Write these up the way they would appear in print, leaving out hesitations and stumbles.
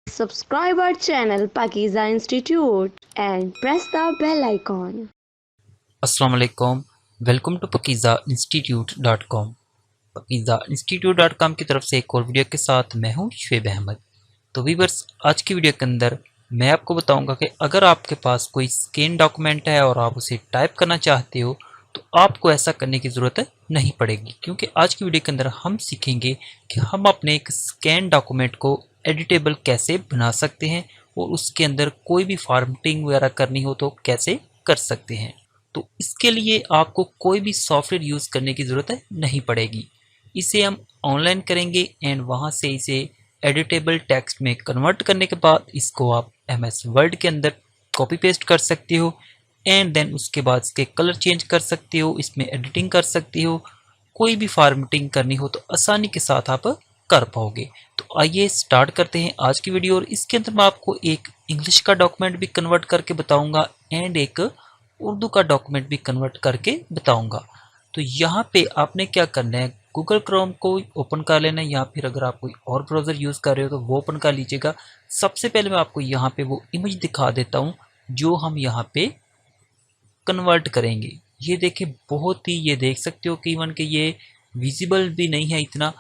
Subscribe our channel Pakiza Institute and press the bell icon. अस्सलाम वालेकुम, welcome to pakizainstitute.com। pakizainstitute.com की तरफ से एक और वीडियो के साथ मैं हूं शुएब अहमद। तो व्यूअर्स, आज की वीडियो के अंदर मैं आपको बताऊंगा कि अगर आपके पास कोई स्कैन डॉक्यूमेंट है और आप उसे टाइप करना चाहते हो तो आपको ऐसा करने की ज़रूरत नहीं पड़ेगी, क्योंकि आज की वीडियो के अंदर हम सीखेंगे कि हम अपने एक स्कैन डॉक्यूमेंट को एडिटेबल कैसे बना सकते हैं और उसके अंदर कोई भी फॉर्मेटिंग वगैरह करनी हो तो कैसे कर सकते हैं। तो इसके लिए आपको कोई भी सॉफ्टवेयर यूज़ करने की ज़रूरत नहीं पड़ेगी। इसे हम ऑनलाइन करेंगे एंड वहाँ से इसे एडिटेबल टेक्स्ट में कन्वर्ट करने के बाद इसको आप MS वर्ड के अंदर कॉपी पेस्ट कर सकते हो एंड देन उसके बाद इसके कलर चेंज कर सकते हो, इसमें एडिटिंग कर सकते हो, कोई भी फॉर्मेटिंग करनी हो तो आसानी के साथ आप कर पाओगे। तो आइए स्टार्ट करते हैं आज की वीडियो। और इसके अंदर मैं आपको एक इंग्लिश का डॉक्यूमेंट भी कन्वर्ट करके बताऊंगा एंड एक उर्दू का डॉक्यूमेंट भी कन्वर्ट करके बताऊंगा। तो यहाँ पे आपने क्या करना है, गूगल क्रोम को ओपन कर लेना है या फिर अगर आप कोई और ब्राउज़र यूज़ कर रहे हो तो वो ओपन कर लीजिएगा। सबसे पहले मैं आपको यहाँ पे वो इमेज दिखा देता हूँ जो हम यहाँ पे कन्वर्ट करेंगे। ये देखिए, बहुत ही, ये देख सकते हो कि इवन कि ये विजिबल भी नहीं है इतना,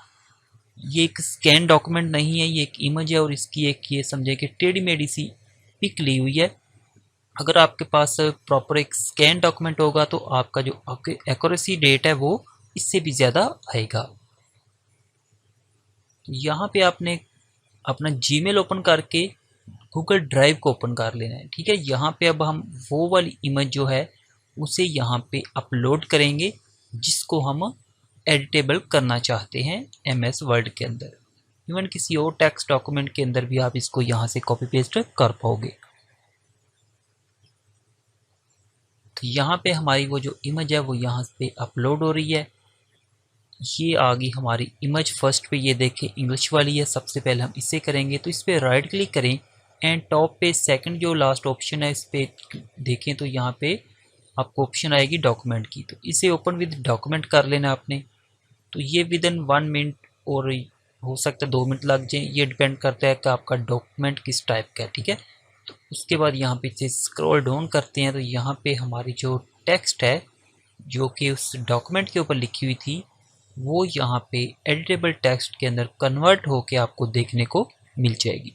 ये एक स्कैन डॉक्यूमेंट नहीं है, ये एक इमेज है और इसकी एक ये समझे कि टेढ़ी मेढ़ी सी पिक ली हुई है। अगर आपके पास प्रॉपर एक स्कैन डॉक्यूमेंट होगा तो आपका जो एक्यूरेसी रेट है वो इससे भी ज़्यादा आएगा। तो यहाँ पे आपने अपना जीमेल ओपन करके गूगल ड्राइव को ओपन कर लेना है, ठीक है। यहाँ पे अब हम वो वाली इमेज जो है उसे यहाँ पे अपलोड करेंगे जिसको हम एडिटेबल करना चाहते हैं MS वर्ड के अंदर। इवन किसी और टेक्स्ट डॉक्यूमेंट के अंदर भी आप इसको यहाँ से कॉपी पेस्ट कर पाओगे। तो यहाँ पे हमारी वो जो इमेज है वो यहाँ पे अपलोड हो रही है। ये आ गई हमारी इमेज फर्स्ट पे, ये देखें इंग्लिश वाली है। सबसे पहले हम इसे करेंगे तो इस पर राइट क्लिक करें एंड टॉप पे सेकंड जो लास्ट ऑप्शन है इस पर देखें तो यहाँ पे आपको ऑप्शन आएगी डॉक्यूमेंट की। तो इसे ओपन विद डॉक्यूमेंट कर लेना आपने। तो ये विद इन 1 मिनट और हो सकता है 2 मिनट लग जाए, ये डिपेंड करता है कि आपका डॉक्यूमेंट किस टाइप का है, ठीक है। तो उसके बाद यहाँ पे से स्क्रॉल डाउन करते हैं तो यहाँ पे हमारी जो टेक्स्ट है जो कि उस डॉक्यूमेंट के ऊपर लिखी हुई थी वो यहाँ पे एडिटेबल टेक्स्ट के अंदर कन्वर्ट होके आपको देखने को मिल जाएगी।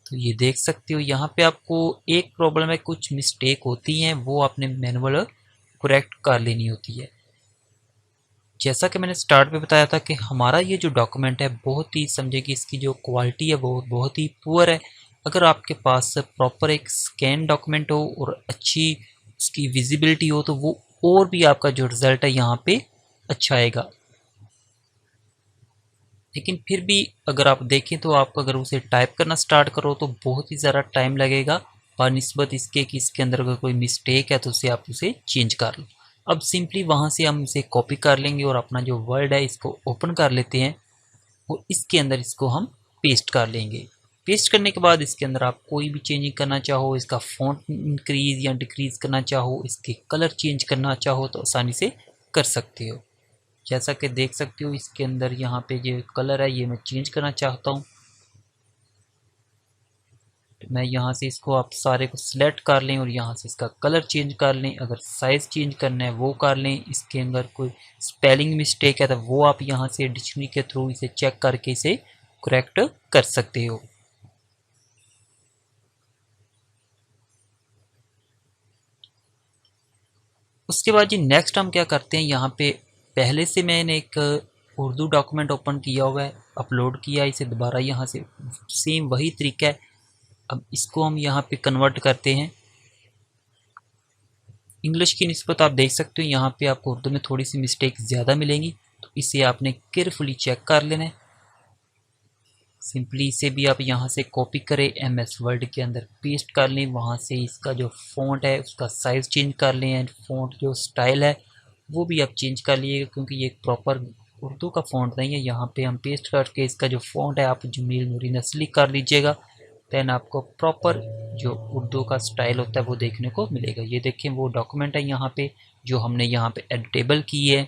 तो ये देख सकते हो यहाँ पे आपको एक प्रॉब्लम है, कुछ मिस्टेक होती हैं वो आपने मैनुअल करेक्ट कर लेनी होती है। जैसा कि मैंने स्टार्ट में बताया था कि हमारा ये जो डॉक्यूमेंट है बहुत ही, समझे कि इसकी जो क्वालिटी है वो बहुत ही पुअर है। अगर आपके पास प्रॉपर एक स्कैन डॉक्यूमेंट हो और अच्छी उसकी विजिबिलिटी हो तो वो और भी आपका जो रिज़ल्ट है यहाँ पे अच्छा आएगा। लेकिन फिर भी अगर आप देखें तो आप अगर उसे टाइप करना स्टार्ट करो तो बहुत ही ज़्यादा टाइम लगेगा बनिस्बत इसके कि इसके अंदर अगर कोई मिस्टेक है तो उसे आप उसे चेंज कर लो। अब सिंपली वहाँ से हम इसे कॉपी कर लेंगे और अपना जो वर्ड है इसको ओपन कर लेते हैं और इसके अंदर इसको हम पेस्ट कर लेंगे। पेस्ट करने के बाद इसके अंदर आप कोई भी चेंजिंग करना चाहो, इसका फॉन्ट इंक्रीज़ या डिक्रीज़ करना चाहो, इसके कलर चेंज करना चाहो तो आसानी से कर सकते हो। जैसा कि देख सकते हो इसके अंदर यहाँ पे जो कलर है ये मैं चेंज करना चाहता हूँ। तो मैं यहाँ से इसको आप सारे को सिलेक्ट कर लें और यहाँ से इसका कलर चेंज कर लें। अगर साइज़ चेंज करना है वो कर लें। इसके अंदर कोई स्पेलिंग मिस्टेक है तो वो आप यहाँ से डिक्शनरी के थ्रू इसे चेक करके इसे करेक्ट कर सकते हो। उसके बाद जी नेक्स्ट हम क्या करते हैं, यहाँ पे पहले से मैंने एक उर्दू डॉक्यूमेंट ओपन किया हुआ है, अपलोड किया, इसे दोबारा यहाँ से सेम वही तरीका है। अब इसको हम यहाँ पे कन्वर्ट करते हैं। इंग्लिश की निस्बत आप देख सकते हो यहाँ पे आपको उर्दू में थोड़ी सी मिस्टेक ज़्यादा मिलेंगी, तो इसे आपने केयरफुली चेक कर लेना है। सिंपली इसे भी आप यहाँ से कॉपी करें, MS वर्ड के अंदर पेस्ट कर लें। वहाँ से इसका जो फ़ॉन्ट है उसका साइज़ चेंज कर लें एंड फ़ॉन्ट जो स्टाइल है वो भी आप चेंज कर लीजिएगा, क्योंकि ये एक प्रॉपर उर्दू का फ़ॉन्ट नहीं है। यहाँ पे हम पेस्ट करके इसका जो फ़ॉन्ट है आप जमील नूरी नस्ली कर लीजिएगा। दैन आपको प्रॉपर जो उर्दू का स्टाइल होता है वो देखने को मिलेगा। ये देखें वो डॉक्यूमेंट है यहाँ पे जो हमने यहाँ पे एडिटेबल की है।